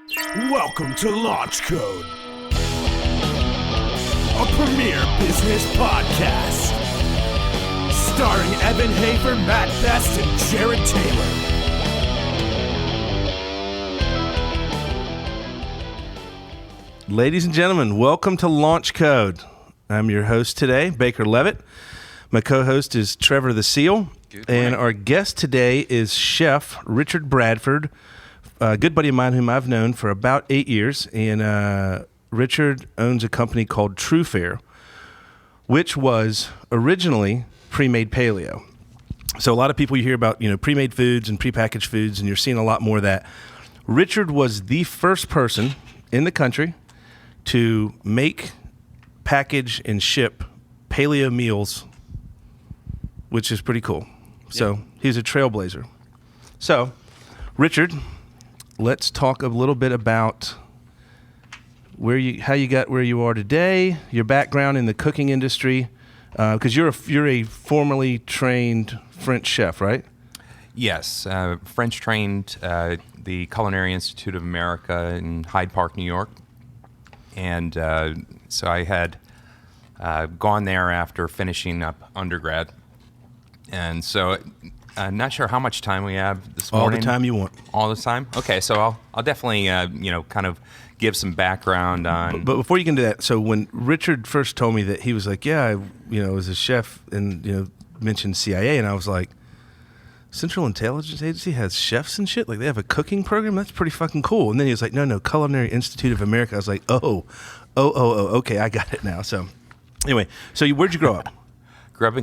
Welcome to Launch Code, a premier business podcast, starring Evan Hafer, Matt Best, and Jared Taylor. Ladies and gentlemen, welcome to Launch Code. I'm your host today, Baker Leavitt. My co-host is Trevor the Seal, and our guest today is Chef Richard Bradford, a good buddy of mine whom I've known for about 8 years, and Richard owns a company called True Fare, which was originally pre-made paleo. So a lot of people you hear about, pre-made foods and prepackaged foods, and you're seeing a lot more of that. Richard was the first person in the country to make, package, and ship paleo meals, which is pretty cool. So he's a trailblazer. So, Richard, let's talk a little bit about how you got where you are today, your background in the cooking industry, because you're a formerly trained French chef, right? Yes, French trained the Culinary Institute of America in Hyde Park, New York, and so I had gone there after finishing up undergrad, and so. I'm not sure how much time we have this morning. All the time you want. All the time? Okay, so I'll definitely, kind of give some background on... But before you can do that, so when Richard first told me that he was like, I was a chef and, mentioned CIA, and I was like, Central Intelligence Agency has chefs and shit? Like, they have a cooking program? That's pretty fucking cool. And then he was like, no, Culinary Institute of America. I was like, okay, I got it now. So anyway, so where'd you grow up? Grew up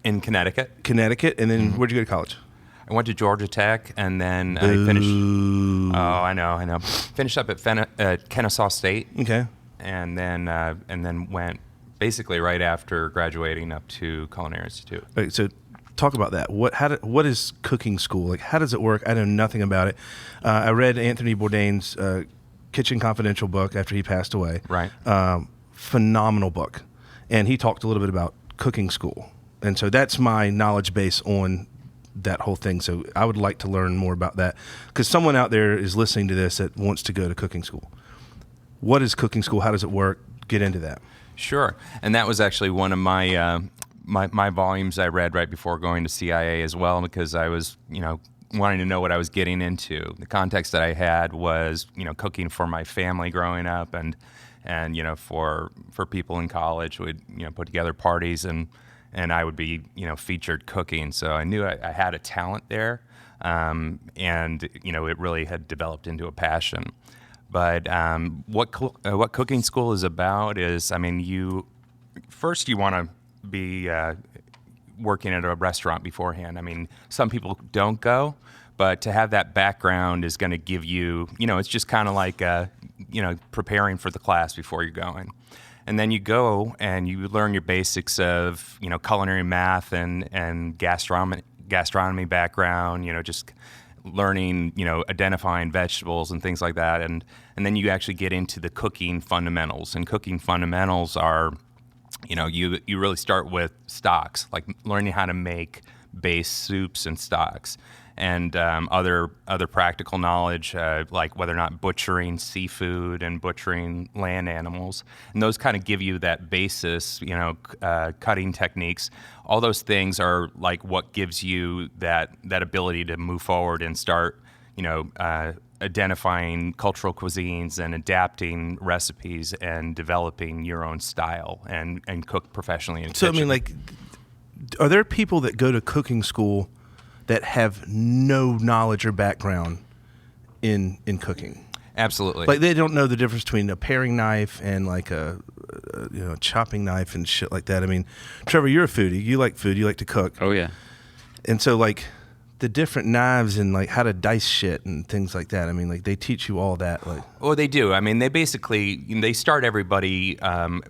in Connecticut. Connecticut, and then where'd you go to college? I went to Georgia Tech, and then I finished... Oh, I know. Finished up at Kennesaw State. Okay. And then went basically right after graduating up to Culinary Institute. Okay, so talk about that. What is cooking school? Like, how does it work? I know nothing about it. I read Anthony Bourdain's Kitchen Confidential book after he passed away. Right. Phenomenal book. And he talked a little bit about cooking school. And so that's my knowledge base on that whole thing. So I would like to learn more about that, because someone out there is listening to this that wants to go to cooking school. What is cooking school? How does it work? Get into that. Sure. And that was actually one of my my volumes I read right before going to CIA as well, because I was, wanting to know what I was getting into. The context that I had was, cooking for my family growing up, and for people in college, we'd put together parties, and I would be featured cooking. So I knew I had a talent there, and it really had developed into a passion. But what cooking school is about is, you want to be working at a restaurant beforehand. Some people don't go, but to have that background is going to give you, it's just kind of like preparing for the class before you're going. And then you go and you learn your basics of, culinary math and gastronomy background, just learning, identifying vegetables and things like that. And then you actually get into the cooking fundamentals. And cooking fundamentals are, you really start with stocks, like learning how to make base soups and stocks. And other practical knowledge, like whether or not butchering seafood and butchering land animals. And those kind of give you that basis, cutting techniques. All those things are like what gives you that ability to move forward and start, identifying cultural cuisines and adapting recipes and developing your own style and cook professionally in the kitchen. Are there people that go to cooking school that have no knowledge or background in cooking? Absolutely. Like, they don't know the difference between a paring knife and like a chopping knife and shit like that. Trevor, you're a foodie. You like food. You like to cook. Oh yeah. And so the different knives and like how to dice shit and things like that. They teach you all that. Well, they do. They basically, they start everybody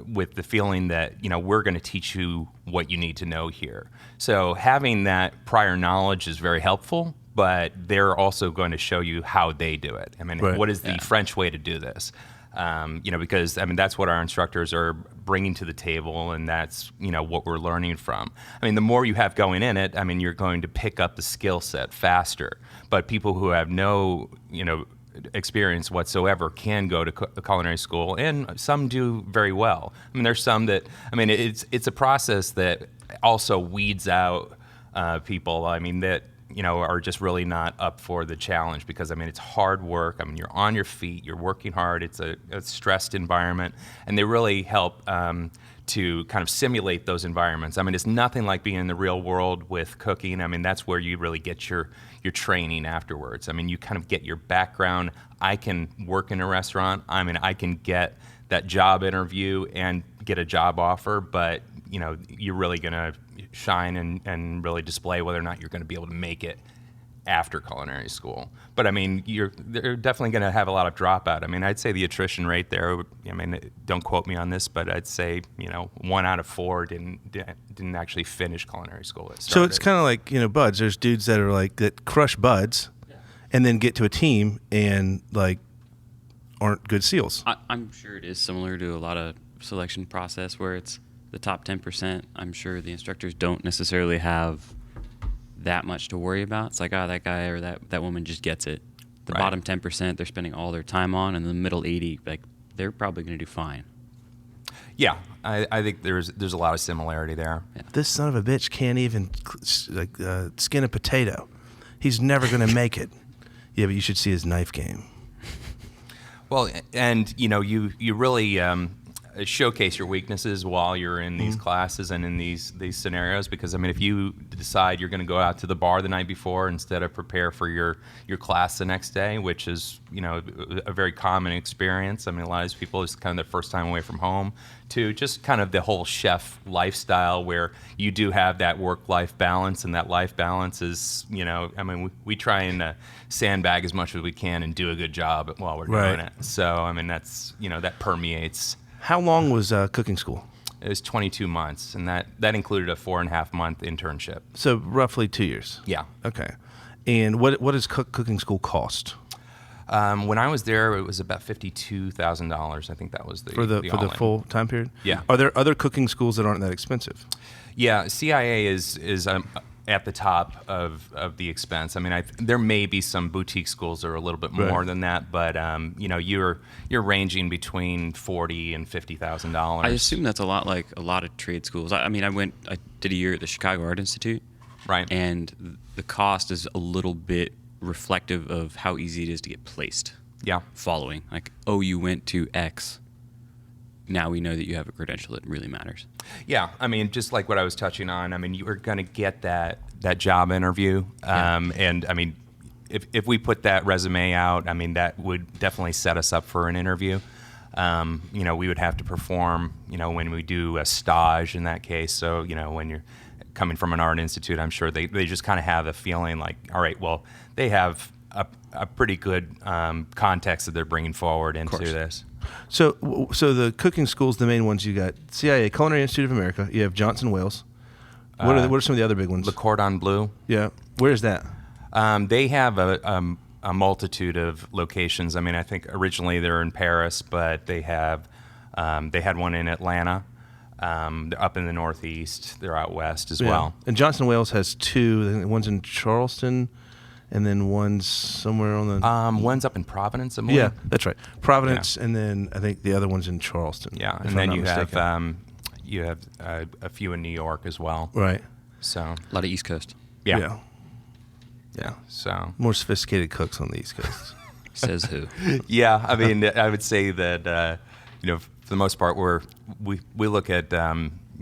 with the feeling that, we're going to teach you what you need to know here. So having that prior knowledge is very helpful, but they're also going to show you how they do it. Right. What is the French way to do this? Because that's what our instructors are bringing to the table, and that's what we're learning from. The more you have going in it, you're going to pick up the skill set faster. But people who have no experience whatsoever can go to culinary school, and some do very well. I mean, there's some that, I mean, it's a process that also weeds out people, I mean, that, you know, are just really not up for the challenge, because, I mean, it's hard work. I mean, you're on your feet, you're working hard, it's a stressed environment, and they really help to kind of simulate those environments. I mean, it's nothing like being in the real world with cooking. I mean, that's where you really get your training afterwards. I mean, you kind of get your background. I can work in a restaurant. I mean, I can get that job interview and get a job offer, but, you know, you're really going to shine and really display whether or not you're going to be able to make it after culinary school. But I mean, they're definitely going to have a lot of dropout. I mean, I'd say the attrition rate there, I mean, don't quote me on this, but I'd say, you know, 1 out of 4 didn't actually finish culinary school. So it's kind of like, you know, buds. There's dudes that are like, that crush buds and then get to a team and like aren't good SEALs. I'm sure it is similar to a lot of selection process where it's the top 10%. I'm sure the instructors don't necessarily have that much to worry about. It's like, that guy or that woman just gets it. The bottom 10%, they're spending all their time on, and the middle 80, like, they're probably going to do fine. Yeah, I think there's a lot of similarity there. Yeah. This son of a bitch can't even skin a potato. He's never going to make it. Yeah, but you should see his knife game. Well, and you know, you really showcase your weaknesses while you're in these classes and in these scenarios, because I mean, if you decide you're going to go out to the bar the night before instead of prepare for your class the next day, which is, you know, a very common experience. I mean, a lot of these people, it's kind of their first time away from home, to just kind of the whole chef lifestyle where you do have that work-life balance, and that life balance is, you know, I mean, we try and sandbag as much as we can and do a good job while we're doing it. So, I mean, that's, you know, that permeates. How long was cooking school? It was 22 months, and that included a 4.5-month internship. So roughly 2 years. Yeah. Okay. And what does cooking school cost? When I was there, it was about $52,000. I think that was for the full time period. Yeah. Are there other cooking schools that aren't that expensive? Yeah, CIA is at the top of the expense. I mean, there may be some boutique schools that are a little bit more than that, but you know, you're ranging between $40,000 and $50,000. I assume that's a lot like a lot of trade schools. I mean, I did a year at the Chicago Art Institute, right? And the cost is a little bit reflective of how easy it is to get placed. Yeah. Following, like, oh, you went to X. Now we know that you have a credential that really matters. Yeah, I mean, just like what I was touching on, I mean, you are going to get that job interview. And, I mean, if we put that resume out, I mean, that would definitely set us up for an interview. You know, we would have to perform, you know, when we do a stage in that case. So, you know, when you're coming from an art institute, I'm sure they just kind of have a feeling like, all right, well, they have a pretty good context that they're bringing forward into this. So the cooking schools, the main ones you got: CIA, Culinary Institute of America. You have Johnson Wales. What are some of the other big ones? Le Cordon Bleu. Yeah, where is that? They have a multitude of locations. I mean, I think originally they're in Paris, but they had one in Atlanta. They're up in the Northeast. They're out west as well. And Johnson Wales has 2. I think one's in Charleston, and then one's somewhere on the... one's up in Providence, I believe. Yeah, that's right. Providence, and then I think the other one's in Charleston. Yeah, and then you have a few in New York as well. Right. So a lot of East Coast. Yeah. So more sophisticated cooks on the East Coast. Says who? Yeah, I mean, I would say that you know, for the most part, we look at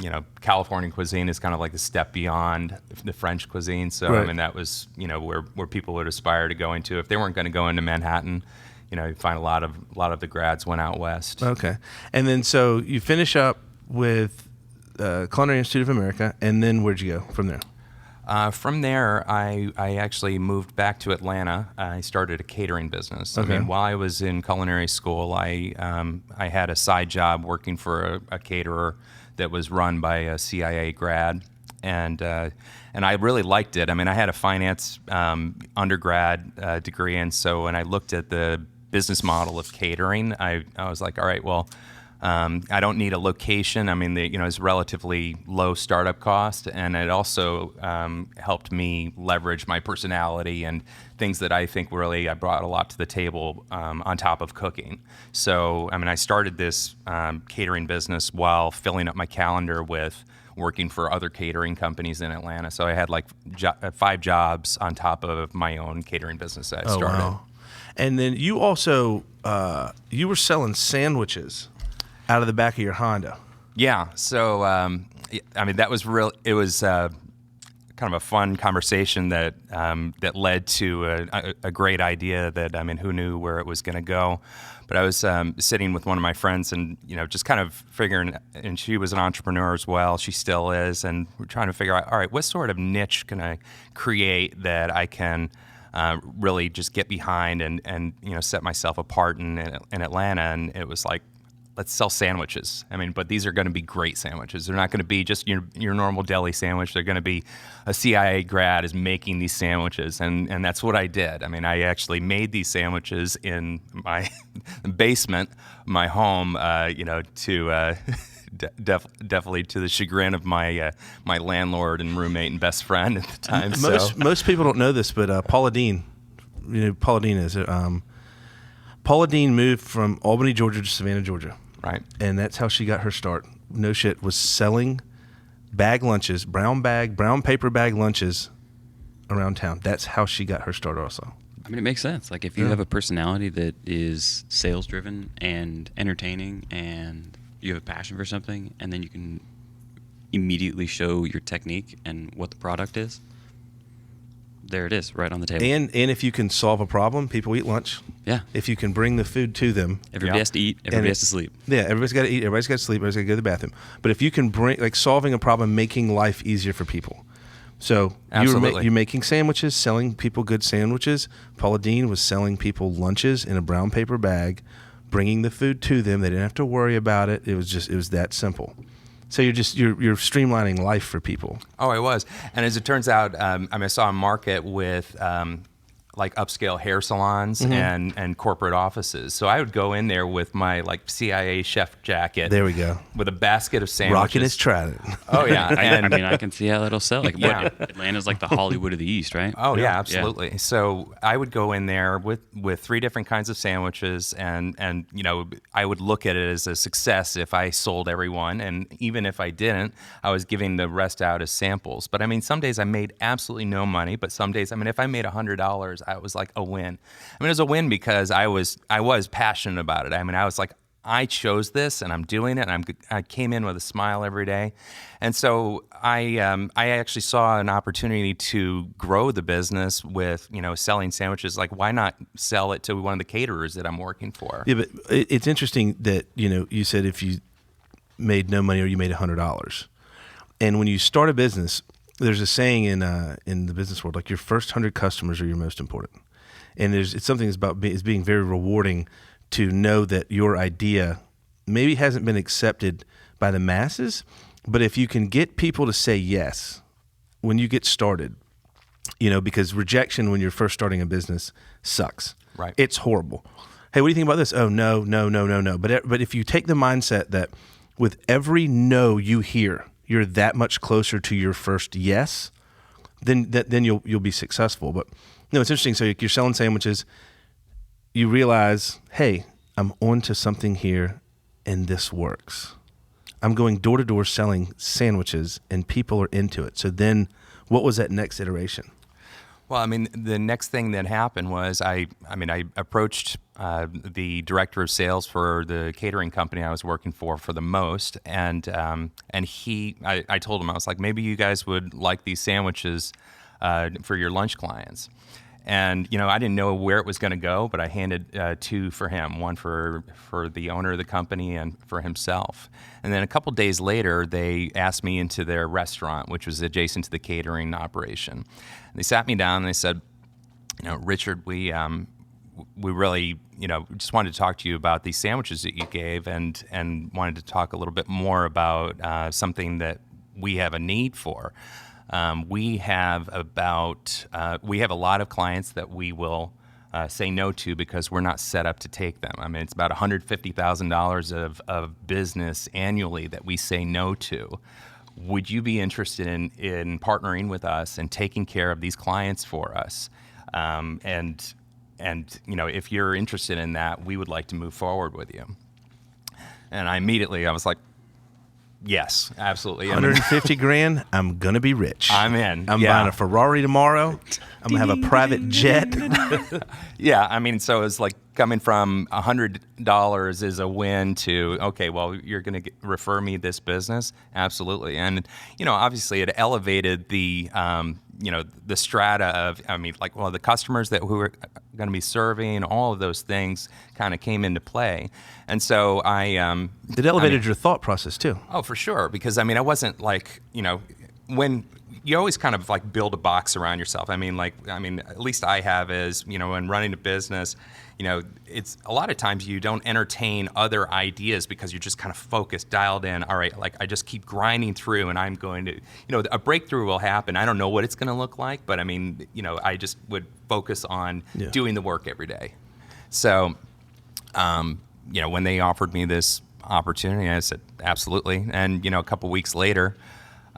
you know, California cuisine is kind of like the step beyond the French cuisine. So I mean, that was, you know, where people would aspire to go into if they weren't going to go into Manhattan. You know, you find a lot of the grads went out west. Okay, and then so you finish up with Culinary Institute of America, and then where'd you go from there? From there, I actually moved back to Atlanta. I started a catering business. Okay. I mean, while I was in culinary school, I had a side job working for a caterer that was run by a CIA grad, and I really liked it. I mean, I had a finance undergrad degree, and so when I looked at the business model of catering, I was like, all right, well, I don't need a location. I mean, it's relatively low startup cost, and it also helped me leverage my personality and things that I think really I brought a lot to the table on top of cooking. So, I mean, I started this catering business while filling up my calendar with working for other catering companies in Atlanta. So I had like 5 jobs on top of my own catering business that I started. Wow. And then you also you were selling sandwiches out of the back of your Honda. Yeah. So, I mean, that was real. It was kind of a fun conversation that led to a great idea that, I mean, who knew where it was going to go? But I was sitting with one of my friends and, just kind of figuring, and she was an entrepreneur as well. She still is. And we're trying to figure out, all right, what sort of niche can I create that I can really just get behind and set myself apart in Atlanta? And it was like, let's sell sandwiches. I mean, but these are going to be great sandwiches. They're not going to be just your normal deli sandwich. They're going to be a CIA grad is making these sandwiches, and that's what I did. I mean, I actually made these sandwiches in my basement, my home. To definitely to the chagrin of my my landlord and roommate and best friend at the time. Most people don't know this, but Paula Dean, Paula Dean is Paula Dean moved from Albany, Georgia to Savannah, Georgia. Right. And that's how she got her start. No shit, was selling bag lunches, brown paper bag lunches around town. That's how she got her start also. I mean, it makes sense. Like, if you have a personality that is sales driven and entertaining, and you have a passion for something, and then you can immediately show your technique and what the product is, there it is, right on the table. And if you can solve a problem, people eat lunch. Yeah. If you can bring the food to them. Everybody has to eat. Everybody has to sleep. Yeah, everybody's got to eat. Everybody's got to sleep. Everybody's got to go to the bathroom. But if you can bring, like, solving a problem, making life easier for people. So you're making sandwiches, selling people good sandwiches. Paula Dean was selling people lunches in a brown paper bag, bringing the food to them. They didn't have to worry about it. It was that simple. So you're streamlining life for people. Oh, I was. And as it turns out, I saw a market with like upscale hair salons and corporate offices. So I would go in there with my like CIA chef jacket. There we go. With a basket of sandwiches. Rocking his trident. Oh, yeah. I mean, I can see how that'll sell. Like, Atlanta's like the Hollywood of the East, right? Oh, yeah, absolutely. Yeah. So I would go in there with 3 different kinds of sandwiches, and I would look at it as a success if I sold every one. And even if I didn't, I was giving the rest out as samples. But I mean, some days I made absolutely no money, but some days, I mean, if I made $100, it was like a win. I mean, it was a win because I was passionate about it. I mean, I was like, I chose this and I'm doing it, and I came in with a smile every day. And so I actually saw an opportunity to grow the business with, selling sandwiches. Like, why not sell it to one of the caterers that I'm working for? Yeah, but it's interesting that, you said if you made no money or you made $100. And when you start a business, there's a saying in the business world, like, your first 100 customers are your most important. And it's something that's about it's being very rewarding to know that your idea maybe hasn't been accepted by the masses, but if you can get people to say yes when you get started, because rejection when you're first starting a business sucks. Right. It's horrible. Hey, what do you think about this? Oh, no. But if you take the mindset that with every no you hear, you're that much closer to your first yes, then you'll be successful. But it's interesting. So you're selling sandwiches. You realize, hey, I'm onto something here, and this works. I'm going door to door selling sandwiches, and people are into it. So then, what was that next iteration? Well, I mean, the next thing that happened was I approached the director of sales for the catering company I was working for the most, and I told him, I was like, maybe you guys would like these sandwiches for your lunch clients. And, I didn't know where it was going to go, but I handed 2 for him, one for the owner of the company and for himself. And then a couple days later, they asked me into their restaurant, which was adjacent to the catering operation. And they sat me down and they said, Richard, we really, just wanted to talk to you about these sandwiches that you gave, and wanted to talk a little bit more about something that we have a need for. We have a lot of clients that we will say no to because we're not set up to take them. I mean, it's about $150,000 of business annually that we say no to. Would you be interested in partnering with us and taking care of these clients for us? And if you're interested in that, we would like to move forward with you. And I was like, yes, absolutely. 150 grand, I'm going to be rich. I'm in. I'm buying a Ferrari tomorrow. I'm going to have a private jet. Yeah, I mean, so it's like coming from $100 is a win to, okay, well, you're going to refer me this business? Absolutely. And, obviously it elevated the, the strata of, the customers that we were going to be serving, all of those things kind of came into play. And so it elevated your thought process too. Oh, for sure. Because, I wasn't like, when you always kind of like build a box around yourself. At least I have is, when running a business, it's a lot of times you don't entertain other ideas because you're just kind of focused, dialed in. All right, like I just keep grinding through and I'm going to, a breakthrough will happen. I don't know what it's going to look like, but I just would focus on doing the work every day. So, when they offered me this opportunity, I said, absolutely. And, a couple weeks later,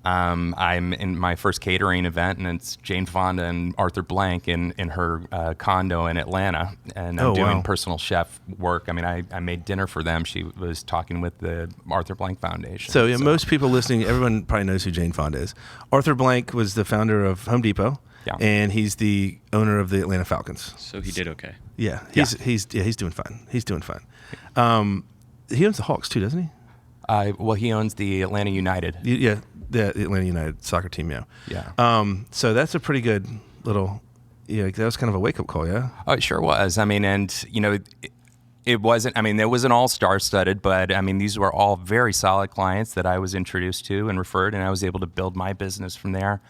I'm in my first catering event, and it's Jane Fonda and Arthur Blank in her condo in Atlanta, and I'm doing personal chef work. I made dinner for them. She was talking with the Arthur Blank Foundation. So most people listening, everyone probably knows who Jane Fonda is. Arthur Blank was the founder of Home Depot, and he's the owner of the Atlanta Falcons. So he did okay. Yeah, he's doing fine. He's doing fine. He owns the Hawks too, doesn't he? Well, he owns the Atlanta United. Yeah. The Atlanta United soccer team, Yeah. So that's a pretty good little, that was kind of a wake-up call, yeah? Oh, it sure was. It wasn't, it wasn't all star-studded, but, these were all very solid clients that I was introduced to and referred, and I was able to build my business from there.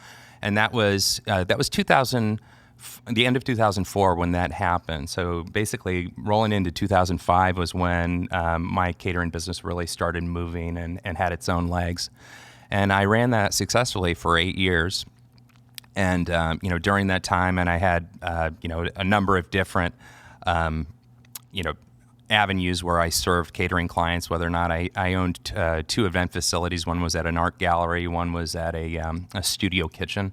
And that was 2000, the end of 2004 when that happened. So basically, rolling into 2005 was when my catering business really started moving and had its own legs. And I ran that successfully for 8 years. And, during that time, and I had, a number of different, avenues where I served catering clients, whether or not I owned 2 event facilities. One was at an art gallery. One was at a studio kitchen.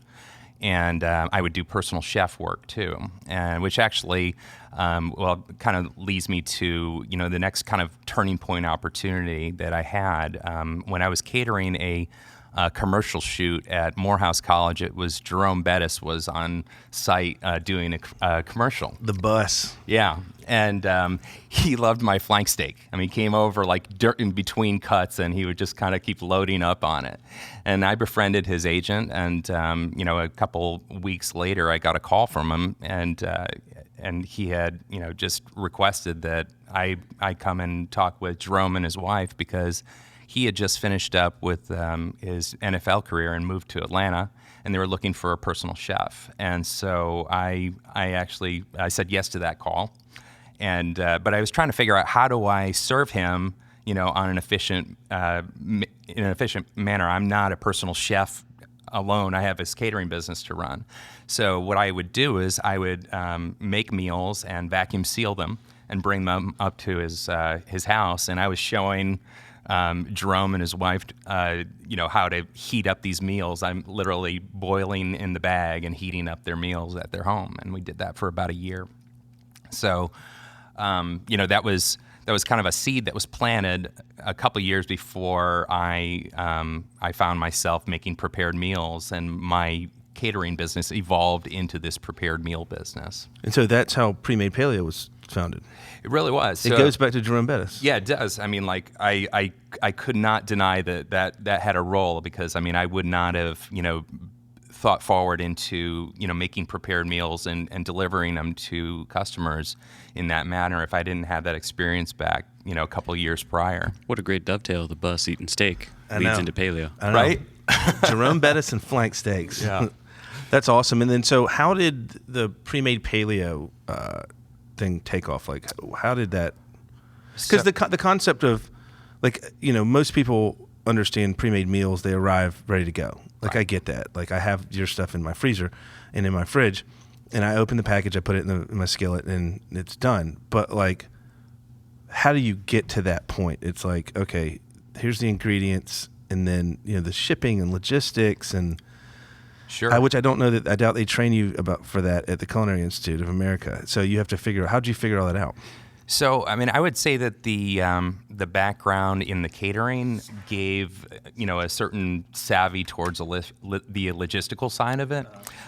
And I would do personal chef work too, and which actually, kind of leads me to, the next kind of turning point opportunity that I had when I was catering a commercial shoot at Morehouse College. It was Jerome Bettis was on site doing a commercial. The bus. Yeah. And he loved my flank steak. He came over like dirt in between cuts, and he would just kind of keep loading up on it. And I befriended his agent, and a couple weeks later, I got a call from him, and he had just requested that I come and talk with Jerome and his wife because he had just finished up with his NFL career and moved to Atlanta, and they were looking for a personal chef. And so I said yes to that call, and but I was trying to figure out how do I serve him, on an efficient manner. I'm not a personal chef alone. I have this catering business to run. So what I would do is I would make meals and vacuum seal them and bring them up to his house, and I was showing Jerome and his wife, how to heat up these meals. I'm literally boiling in the bag and heating up their meals at their home, and we did that for about a year. So, that was kind of a seed that was planted a couple years before I found myself making prepared meals, and my catering business evolved into this prepared meal business. And so that's how Pre-Made Paleo was founded. It really was. It goes back to Jerome Bettis. Yeah, it does. I could not deny that had a role because, I would not have, thought forward into, making prepared meals and delivering them to customers in that manner if I didn't have that experience back, a couple of years prior. What a great dovetail. The bus eating steak leads into paleo. Right? Jerome Bettis and flank steaks. Yeah. That's awesome. And then, so how did the Pre-Made Paleo thing take off? Like, how did that? Because the concept of, most people understand pre-made meals, they arrive ready to go. Like, right. I get that. Like, I have your stuff in my freezer and in my fridge. and I open the package, I put it in my skillet, and it's done. But like, how do you get to that point? It's like, okay, here's the ingredients, and then the shipping and logistics and. Sure. Which I don't know I doubt they train you for that at the Culinary Institute of America. So you have to figure out, how did you figure all that out? So, I mean, I would say that the background in the catering gave, a certain savvy towards the logistical side of it.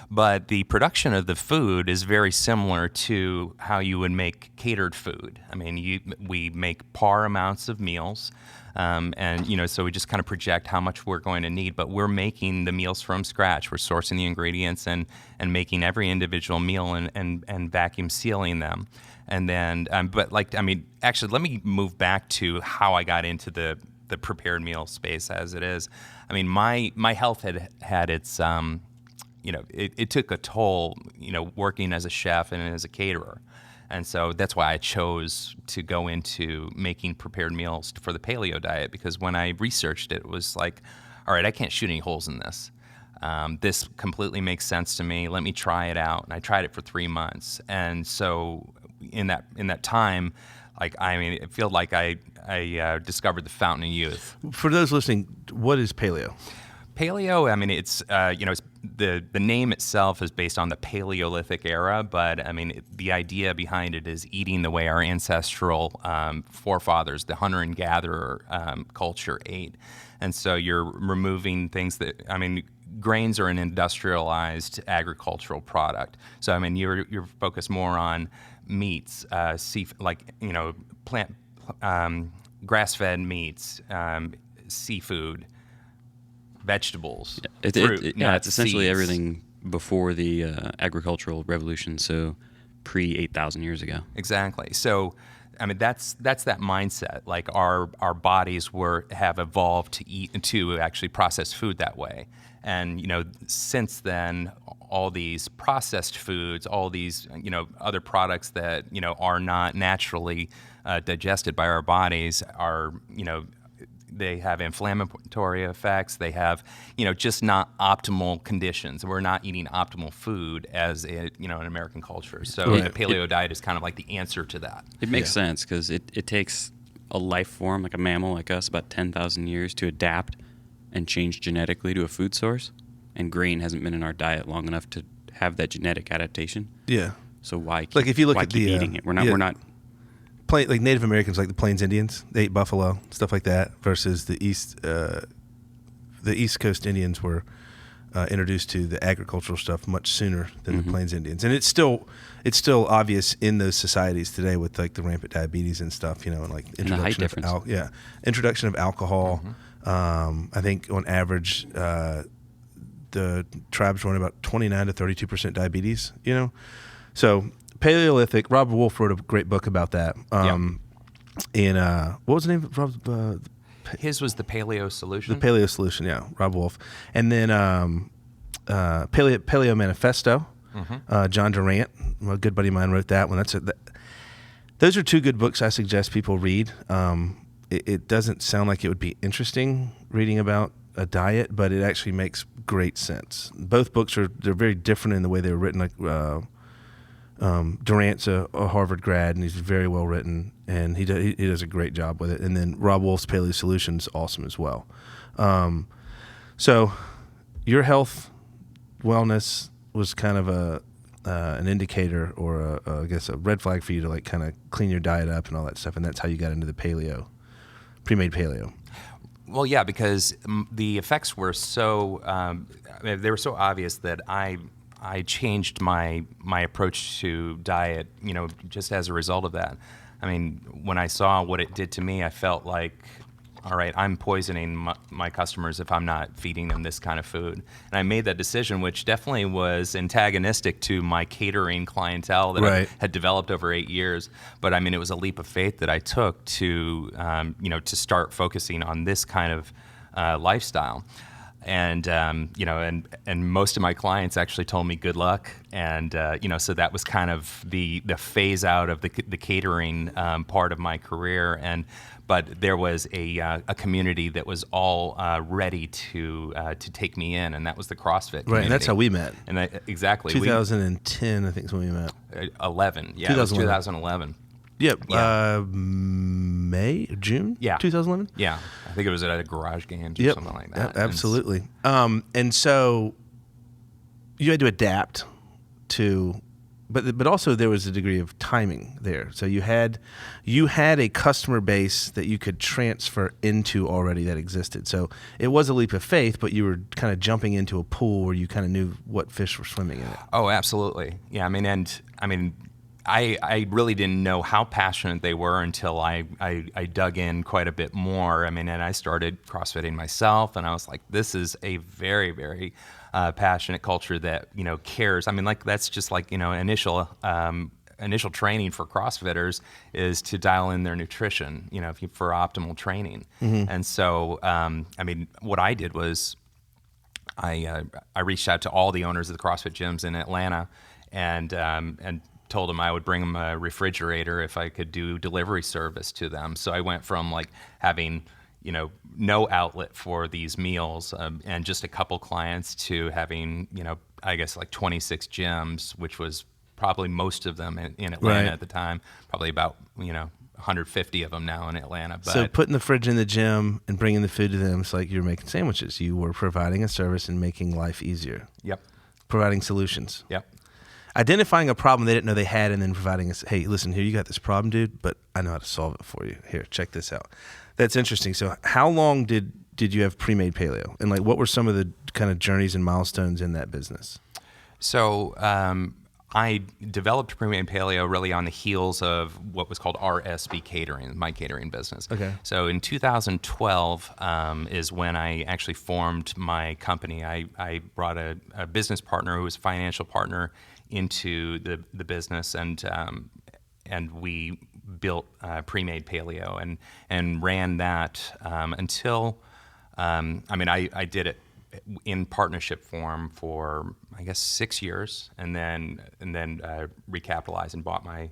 But the production of the food is very similar to how you would make catered food. I mean, we make par amounts of meals. And so we just kind of project how much we're going to need, but we're making the meals from scratch. We're sourcing the ingredients and making every individual meal and vacuum sealing them. And then, actually, let me move back to how I got into the prepared meal space as it is. I mean, my health had its, it took a toll, working as a chef and as a caterer. And so that's why I chose to go into making prepared meals for the paleo diet, because when I researched it, it was like, all right, I can't shoot any holes in this. This completely makes sense to me. Let me try it out. And I tried it for 3 months. And so in that time, it felt like I discovered the fountain of youth. For those listening, what is paleo? Paleo, I mean, it's it's the name itself is based on the Paleolithic era, but I mean, the idea behind it is eating the way our ancestral forefathers, the hunter and gatherer culture, ate, and so you're removing things that, I mean, grains are an industrialized agricultural product, so I mean, you're focused more on meats, plant, grass-fed meats, seafood. Vegetables, fruit, it's essentially seeds. Everything before the agricultural revolution, so pre 8,000 years ago. Exactly. So, I mean, that's that mindset. Like our bodies have evolved to actually process food that way, and since then, all these processed foods, all these other products that are not naturally digested by our bodies are they have inflammatory effects. They have, just not optimal conditions. We're not eating optimal food as an American culture. So the paleo diet is kind of like the answer to that. It makes sense because it takes a life form like a mammal like us about 10,000 years to adapt and change genetically to a food source. And grain hasn't been in our diet long enough to have that genetic adaptation. Yeah. So why keep, like if you look why at keep eating it? We're not. Like Native Americans, like the Plains Indians, they ate buffalo, stuff like that, versus the East Coast Indians were introduced to the agricultural stuff much sooner than the Plains Indians. And it's still obvious in those societies today with like the rampant diabetes and stuff, and like introduction of alcohol. I think on average, the tribes run about 29 to 32% diabetes, So Paleolithic, Rob Wolf wrote a great book about that. And what was the name of Rob's? His was the Paleo Solution. The Paleo Solution, yeah, Rob Wolf. And then Paleo Manifesto, John Durant, a good buddy of mine, wrote that one. Those are two good books I suggest people read. It doesn't sound like it would be interesting reading about a diet, but it actually makes great sense. Both books they're very different in the way they were written. Like Durant's a Harvard grad, and he's very well written, and he does a great job with it. And then Rob Wolf's Paleo Solutions is awesome as well. So your health, wellness was kind of an indicator or I guess a red flag for you to like kind of clean your diet up and all that stuff, and that's how you got into the paleo, pre-made paleo. Well, yeah, because the effects were so they were so obvious that I changed my approach to diet, just as a result of that. I mean, when I saw what it did to me, I felt like, all right, I'm poisoning my customers if I'm not feeding them this kind of food. And I made that decision, which definitely was antagonistic to my catering clientele that I had developed over 8 years. But I mean, it was a leap of faith that I took to, to start focusing on this kind of lifestyle. And and most of my clients actually told me good luck, and so that was kind of the phase out of the catering part of my career. But there was a community that was all ready to take me in, and that was the CrossFit community. Right, and that's how we met. And exactly 2010, I think, is when we met. 11, yeah, 2011. Yep. Yeah. June? Yeah. 2011? Yeah. I think it was at a garage games or something like that. Absolutely. And so you had to adapt to, but also there was a degree of timing there. So you had a customer base that you could transfer into already that existed. So it was a leap of faith, but you were kind of jumping into a pool where you kind of knew what fish were swimming in it. Oh, absolutely. Yeah. I really didn't know how passionate they were until I dug in quite a bit more. And I started CrossFitting myself, and I was like, this is a very, very passionate culture that, cares. That's just like, initial training for CrossFitters is to dial in their nutrition, for optimal training. Mm-hmm. And so, what I did was I reached out to all the owners of the CrossFit gyms in Atlanta and told them I would bring them a refrigerator if I could do delivery service to them. So I went from having, no outlet for these meals and just a couple clients to having, 26 gyms, which was probably most of them in Atlanta at the time, probably about, 150 of them now in Atlanta. But so putting the fridge in the gym and bringing the food to them, it's like you're making sandwiches. You were providing a service and making life easier. Yep. Providing solutions. Yep. Identifying a problem they didn't know they had, and then providing us, hey, listen, here, you got this problem, dude, but I know how to solve it for you. Here, check this out. That's interesting. So how long did you have pre-made paleo? And what were some of the kind of journeys and milestones in that business? So I developed pre-made paleo really on the heels of what was called RSB Catering, my catering business. Okay. So in 2012 is when I actually formed my company. I brought a business partner who was a financial partner into the business, and we built pre-made paleo and ran that until I did it in partnership form for I guess 6 years, and then recapitalized and bought my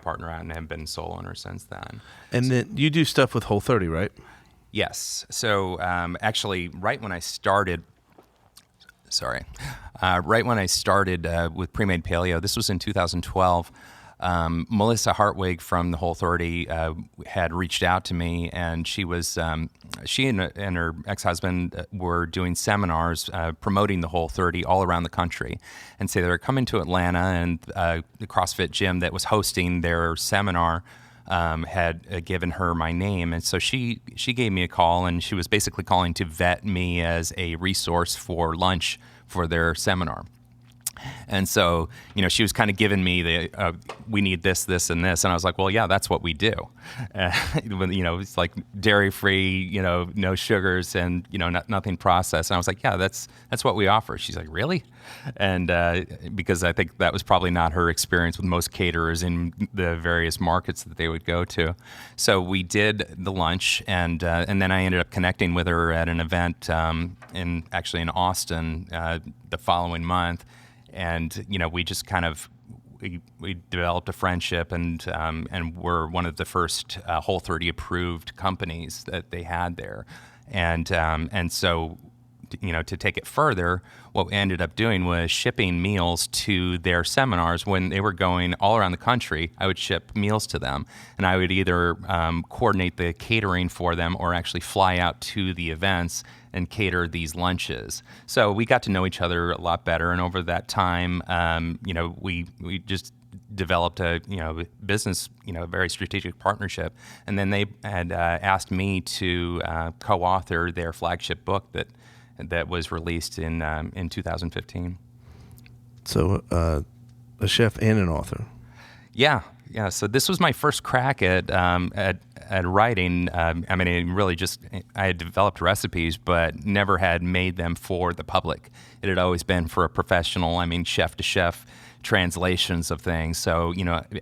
partner out and have been sole owner since then. And then you do stuff with Whole30, right? Yes. So actually, right when I started with pre-made paleo, this was in 2012. Melissa Hartwig from the Whole30 had reached out to me, and she and her ex-husband were doing seminars promoting the Whole30 all around the country. And so they were coming to Atlanta, and the CrossFit gym that was hosting their seminar had given her my name. And so she gave me a call, and she was basically calling to vet me as a resource for lunch for their seminar. And so, she was kind of giving me we need this, this, and this. And I was like, well, yeah, that's what we do. It's like dairy-free, no sugars and, nothing processed. And I was like, yeah, that's what we offer. She's like, really? And because I think that was probably not her experience with most caterers in the various markets that they would go to. So we did the lunch, and then I ended up connecting with her at an event in Austin the following month. And we just kind of we developed a friendship, and we're one of the first Whole30 approved companies that they had there, and so to take it further, what we ended up doing was shipping meals to their seminars. When they were going all around the country, I would ship meals to them, and I would either coordinate the catering for them or actually fly out to the events and cater these lunches. So we got to know each other a lot better, and over that time, we just developed a business, a very strategic partnership. And then they had asked me to co-author their flagship book that was released in 2015. So a chef and an author. Yeah. So this was my first crack at writing. I had developed recipes, but never had made them for the public. It had always been for a professional, chef to chef translations of things. So,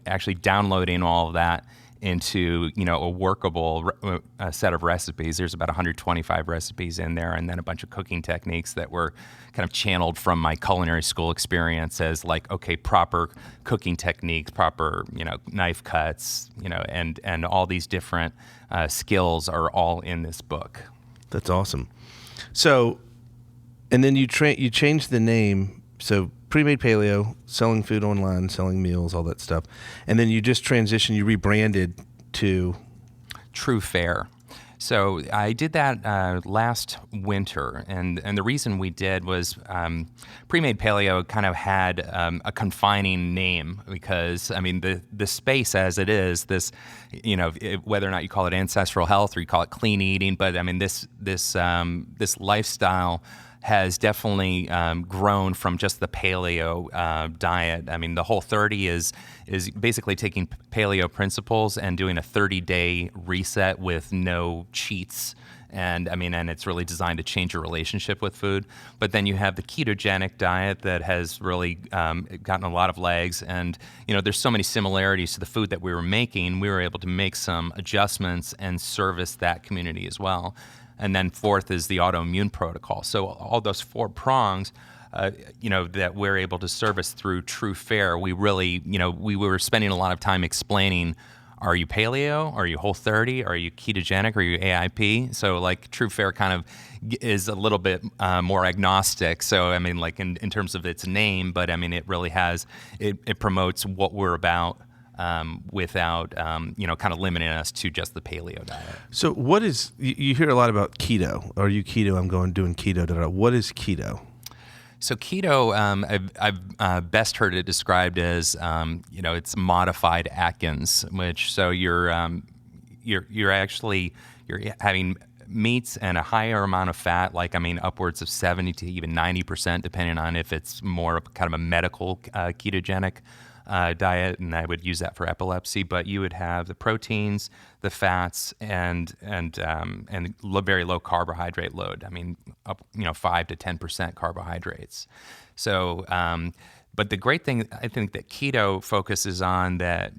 actually downloading all of that into, a workable set of recipes. There's about 125 recipes in there, and then a bunch of cooking techniques that were kind of channeled from my culinary school experience as like, okay, proper cooking techniques, proper, knife cuts, and all these different skills are all in this book. That's awesome. So, and then you changed the name, so pre-made paleo, selling food online, selling meals, all that stuff. And then you just transitioned, you rebranded to True Fare. So I did that last winter, and the reason we did was pre-made paleo kind of had a confining name because the space as it is, this whether or not you call it ancestral health or you call it clean eating, but this lifestyle has definitely grown from just the paleo diet. The Whole30 is basically taking paleo principles and doing a 30-day reset with no cheats. And it's really designed to change your relationship with food. But then you have the ketogenic diet that has really gotten a lot of legs. And, there's so many similarities to the food that we were making. We were able to make some adjustments and service that community as well. And then fourth is the autoimmune protocol. So all those 4 prongs, that we're able to service through True Fare, we really, we were spending a lot of time explaining, are you paleo? Are you Whole30? Are you ketogenic? Are you AIP? So like True Fare kind of is a little bit more agnostic. So, in terms of its name, but it really has, it promotes what we're about. Without, kind of limiting us to just the paleo diet. So what is, you hear a lot about keto. Are you keto? I'm doing keto. What is keto? So keto, I've best heard it described as, it's modified Atkins, which so you're having meats and a higher amount of fat, upwards of 70 to even 90%, depending on if it's more of kind of a medical ketogenic diet, and I would use that for epilepsy. But you would have the proteins, the fats, and very low carbohydrate load. 5 to 10% carbohydrates. So, but the great thing I think that keto focuses on that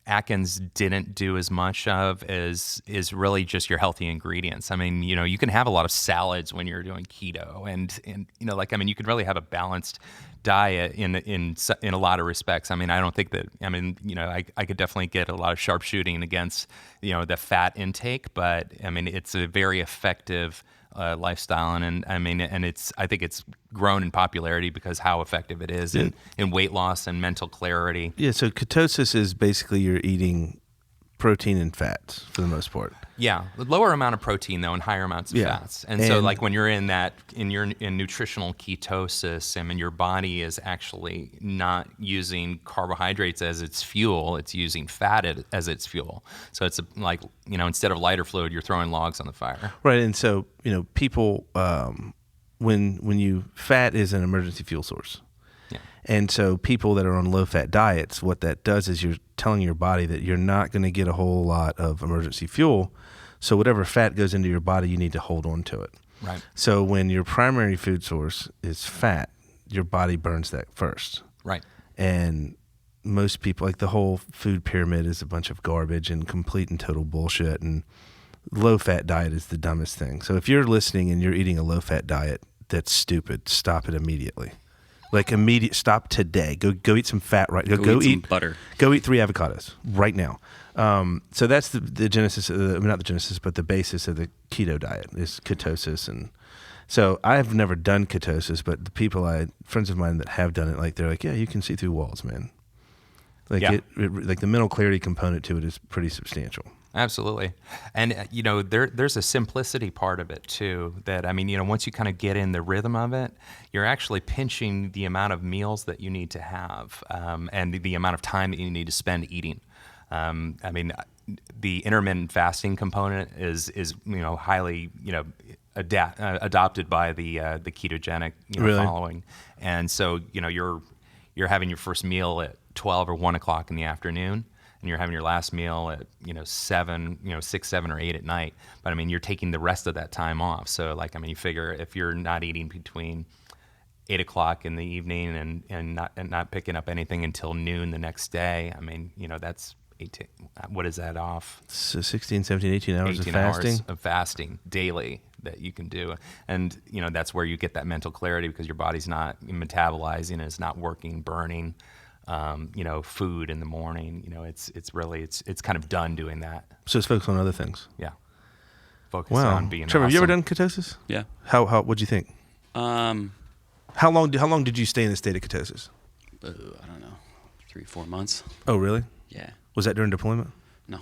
Atkins didn't do as much of is really just your healthy ingredients. You can have a lot of salads when you're doing keto, and you can really have a balanced diet in a lot of respects. I don't think that I could definitely get a lot of sharpshooting against the fat intake, but it's a very effective lifestyle, and I think it's grown in popularity because how effective it is in weight loss and mental clarity. Yeah, so ketosis is basically you're eating protein and fats for the most part. Yeah, lower amount of protein though and higher amounts of fats. And so like when you're in nutritional ketosis, your body is actually not using carbohydrates as its fuel, it's using fat as its fuel. So it's instead of lighter fluid, you're throwing logs on the fire. Right, and so, people when fat is an emergency fuel source. Yeah. And so people that are on low-fat diets, what that does is you're telling your body that you're not going to get a whole lot of emergency fuel. So whatever fat goes into your body, you need to hold on to it. Right. So when your primary food source is fat, your body burns that first. Right. And most people, the whole food pyramid is a bunch of garbage and complete and total bullshit. And low-fat diet is the dumbest thing. So if you're listening and you're eating a low-fat diet, that's stupid. Stop it immediately. Stop today. Go eat some fat right. Go eat some butter. Go eat 3 avocados right now. So that's the genesis, not the genesis, but the basis of the keto diet is ketosis. And so I've never done ketosis, but the friends of mine that have done it, they're like, yeah, you can see through walls, man. The mental clarity component to it is pretty substantial. Absolutely. And, there's a simplicity part of it, too, that, once you kind of get in the rhythm of it, you're actually pinching the amount of meals that you need to have and the amount of time that you need to spend eating. The intermittent fasting component is highly, adopted by the ketogenic Really? following. And so, you're having your first meal at 12 or 1 o'clock in the afternoon. And you're having your last meal at 6, 7, or 8 at night. But you're taking the rest of that time off. So you figure if you're not eating between 8 o'clock in the evening and not picking up anything until noon the next day, that's 18, what is that off? So 16, 17, 18 hours 18 of fasting. hours of fasting daily that you can do. And, that's where you get that mental clarity because your body's not metabolizing, it's not working, burning, food in the morning. It's really, it's kind of done doing that. So it's focused on other things. Yeah. Focus Wow. on being Trevor, awesome. have you ever done ketosis? Yeah. What'd you think? How long did you stay in the state of ketosis? I don't know, 3-4 months. Oh, really? Yeah. Was that during deployment? No.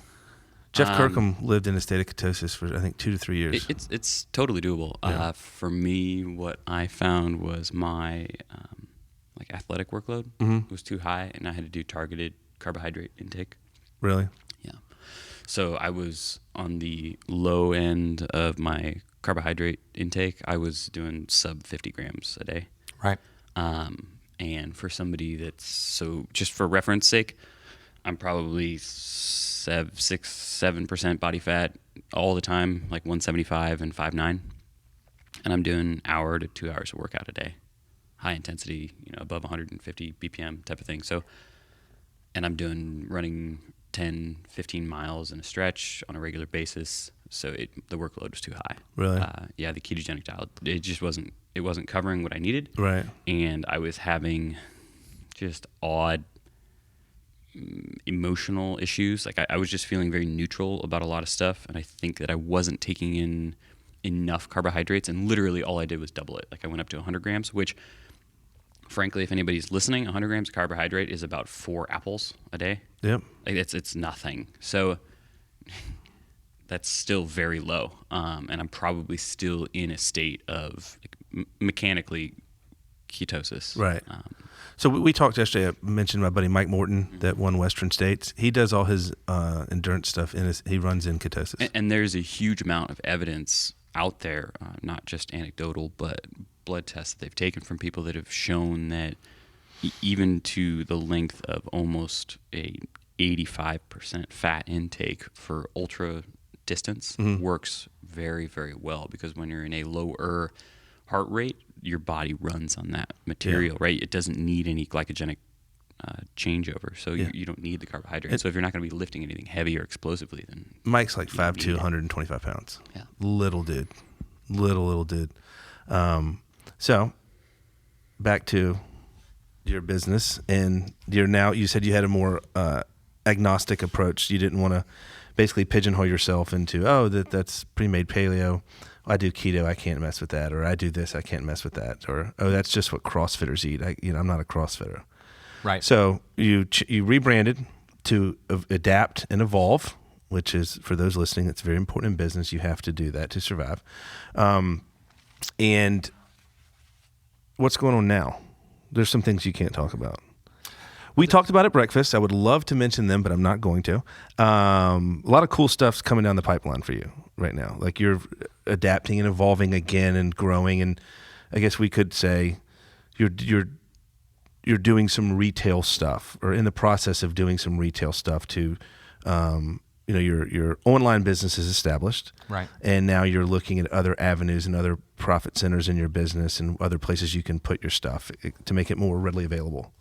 Jeff Kirkham lived in a state of ketosis for, I think, 2 to 3 years. It's totally doable. Yeah. For me, what I found was my athletic workload was too high, and I had to do targeted carbohydrate intake. Really? Yeah. So I was on the low end of my carbohydrate intake. I was doing sub 50 grams a day. Right. And for somebody just for reference sake, I'm probably 6-7% body fat all the time, like 175 and 5'9", and I'm doing 1 hour to 2 hours of workout a day, high intensity, above 150 BPM type of thing. So, and I'm running 10-15 miles in a stretch on a regular basis. So the workload was too high. Really? Yeah, the ketogenic diet, it wasn't covering what I needed. Right. And I was having just odd emotional issues. Like I was just feeling very neutral about a lot of stuff. And I think that I wasn't taking in enough carbohydrates. And literally all I did was double it. Like I went up to 100 grams, which frankly, if anybody's listening, 100 grams of carbohydrate is about 4 apples a day. Yep. Like it's nothing. So that's still very low. And I'm probably still in a state of mechanically ketosis. Right. So we talked yesterday. I mentioned my buddy Mike Morton that won Western States. He does all his endurance stuff he runs in ketosis. And there's a huge amount of evidence out there, not just anecdotal, but blood tests that they've taken from people that have shown that even to the length of almost a 85% fat intake for ultra distance works very, very well, because when you're in a lower heart rate, your body runs on that material, right? It doesn't need any glycogenic changeover, so you don't need the carbohydrate. So if you're not going to be lifting anything heavy or explosively, then Mike's like 5'2", 125 pounds. Yeah. Little dude. Little dude. So back to your business, and you said you had a more agnostic approach. You didn't want to basically pigeonhole yourself into, that's pre-made paleo. I do keto, I can't mess with that. Or I do this, I can't mess with that. Or, that's just what CrossFitters eat. I'm not a CrossFitter. Right. So you rebranded to adapt and evolve, which is, for those listening, it's very important in business. You have to do that to survive. And what's going on now? There's some things you can't talk about. We talked about at breakfast. I would love to mention them, but I'm not going to. A lot of cool stuff's coming down the pipeline for you right now. Like you're adapting and evolving again and growing. And I guess we could say you're doing some retail stuff, or in the process of doing some retail stuff to, your online business is established. Right. And now you're looking at other avenues and other profit centers in your business and other places you can put your stuff to make it more readily available.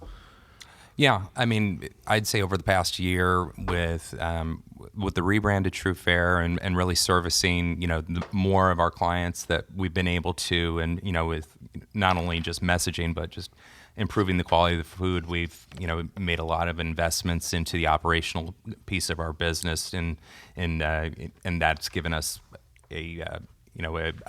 Yeah, I mean, I'd say over the past year with the rebranded True Fare and really servicing, more of our clients that we've been able to, and, with not only just messaging, but just improving the quality of the food, we've, made a lot of investments into the operational piece of our business, and that's given us a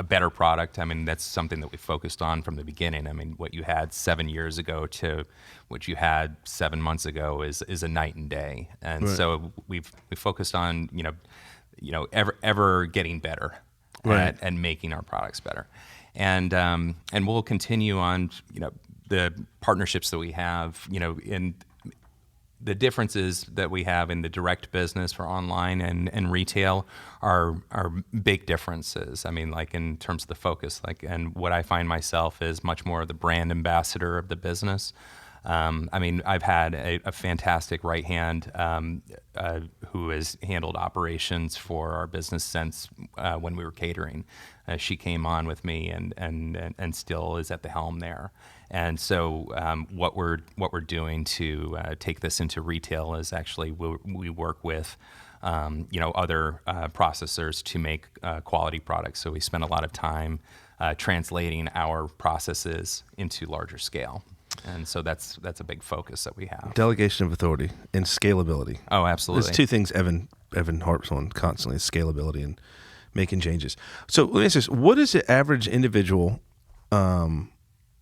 better product. I mean, that's something that we focused on from the beginning. I mean, what you had 7 years ago to what you had 7 months ago is a night and day. And right. So we focused on, ever getting better, right. and making our products better. And we'll continue on, the partnerships that we have, in the differences that we have in the direct business for online and retail are big differences. I mean, like in terms of the focus, and what I find myself is much more of the brand ambassador of the business. I mean, I've had a fantastic right hand who has handled operations for our business since when we were catering. She came on with me and still is at the helm there. And so what we're doing to take this into retail is actually we work with other processors to make quality products. So we spend a lot of time translating our processes into larger scale. And so that's a big focus that we have. Delegation of authority and scalability. Oh, absolutely. There's two things Evan harps on constantly: is scalability and making changes. So let me ask this: what does the average individual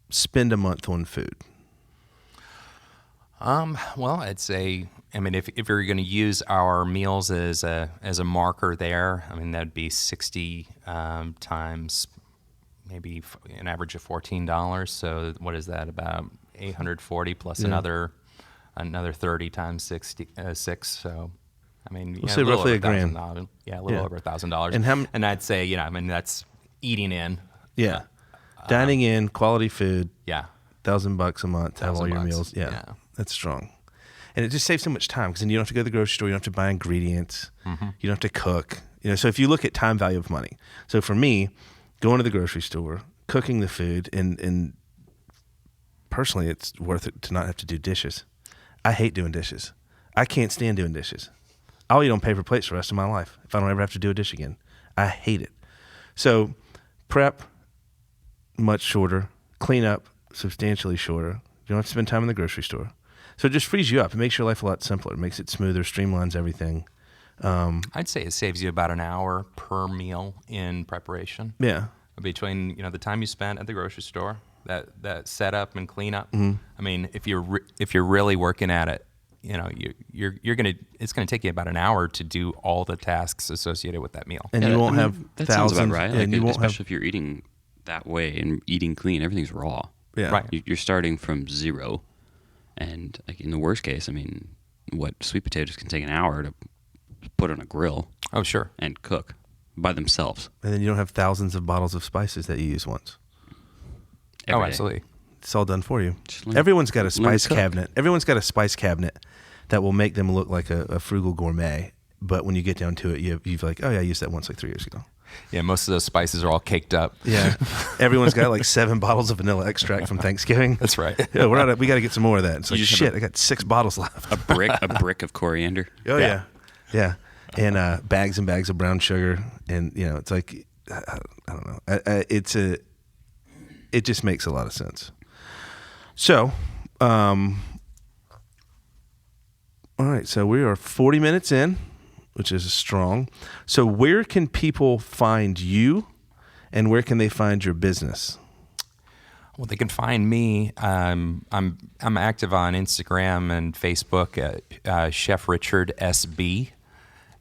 spend a month on food? Well, I'd say, I mean, if you're going to use our meals as a marker there, I mean, that'd be 60 times maybe an average of $14. So what is that, about 840 plus another 30 times 6. So I mean, we'll say roughly $1,000. Yeah, a little over $1,000. And I'd say, I mean, that's eating in. Yeah, dining in, quality food. Yeah, $1,000 a month to have all your meals. Yeah, that's strong. And it just saves so much time because then you don't have to go to the grocery store. You don't have to buy ingredients. Mm-hmm. You don't have to cook. So if you look at time value of money. So for me, going to the grocery store, cooking the food, and personally, it's worth it to not have to do dishes. I hate doing dishes. I can't stand doing dishes. I'll eat on paper plates the rest of my life if I don't ever have to do a dish again. I hate it. So prep, much shorter. Clean up, substantially shorter. You don't have to spend time in the grocery store. So it just frees you up. It makes your life a lot simpler. It makes it smoother, streamlines everything. I'd say it saves you about an hour per meal in preparation. Yeah. Between the time you spent at the grocery store, that setup and cleanup. Mm-hmm. I mean, if you're really working at it, it's gonna take you about an hour to do all the tasks associated with that meal. And you won't have that thousands. Sounds about right. And you won't especially if you're eating that way and eating clean, everything's raw. Yeah. Right. You're starting from zero, and like in the worst case, I mean, what sweet potatoes can take an hour to put on a grill. Oh, sure. And cook by themselves. And then you don't have thousands of bottles of spices that you use once. Every day. Absolutely. It's all done for you. Everyone's got a spice cabinet. Everyone's got a spice cabinet that will make them look like a frugal gourmet. But when you get down to it, you've like, oh yeah, I used that once like 3 years ago. Yeah, most of those spices are all caked up. Yeah, everyone's got like 7 bottles of vanilla extract from Thanksgiving. That's right. Yeah, we got to get some more of that. It's like, shit, I got 6 bottles left. A brick of coriander. Oh yeah. And bags and bags of brown sugar, and it's like I don't know. It just makes a lot of sense. So, all right. So we are 40 minutes in, which is strong. So where can people find you, and where can they find your business? Well, they can find me. I'm active on Instagram and Facebook at Chef Richard SB,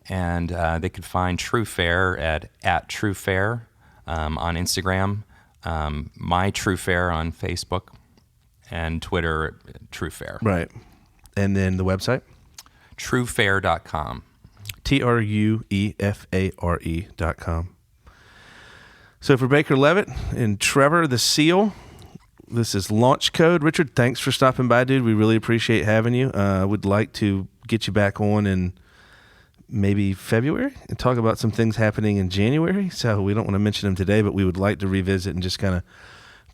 and they can find True Fare at True Fare on Instagram, My True Fare on Facebook, and Twitter True Fare. Right, and then the website truefare.com. TRUEFARE.com. So for Baker Leavitt and Trevor the Seal, this is Launch Code. Richard, thanks for stopping by, dude. We really appreciate having you. Would like to get you back on in maybe February and talk about some things happening in January. So we don't want to mention them today, but we would like to revisit and just kind of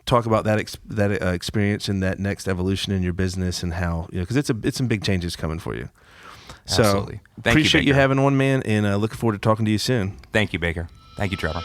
talk about that experience and that next evolution in your business and how, because it's some big changes coming for you. So Absolutely. Appreciate you having on, man, and looking forward to talking to you soon. Thank you, Baker. Thank you, Trevor.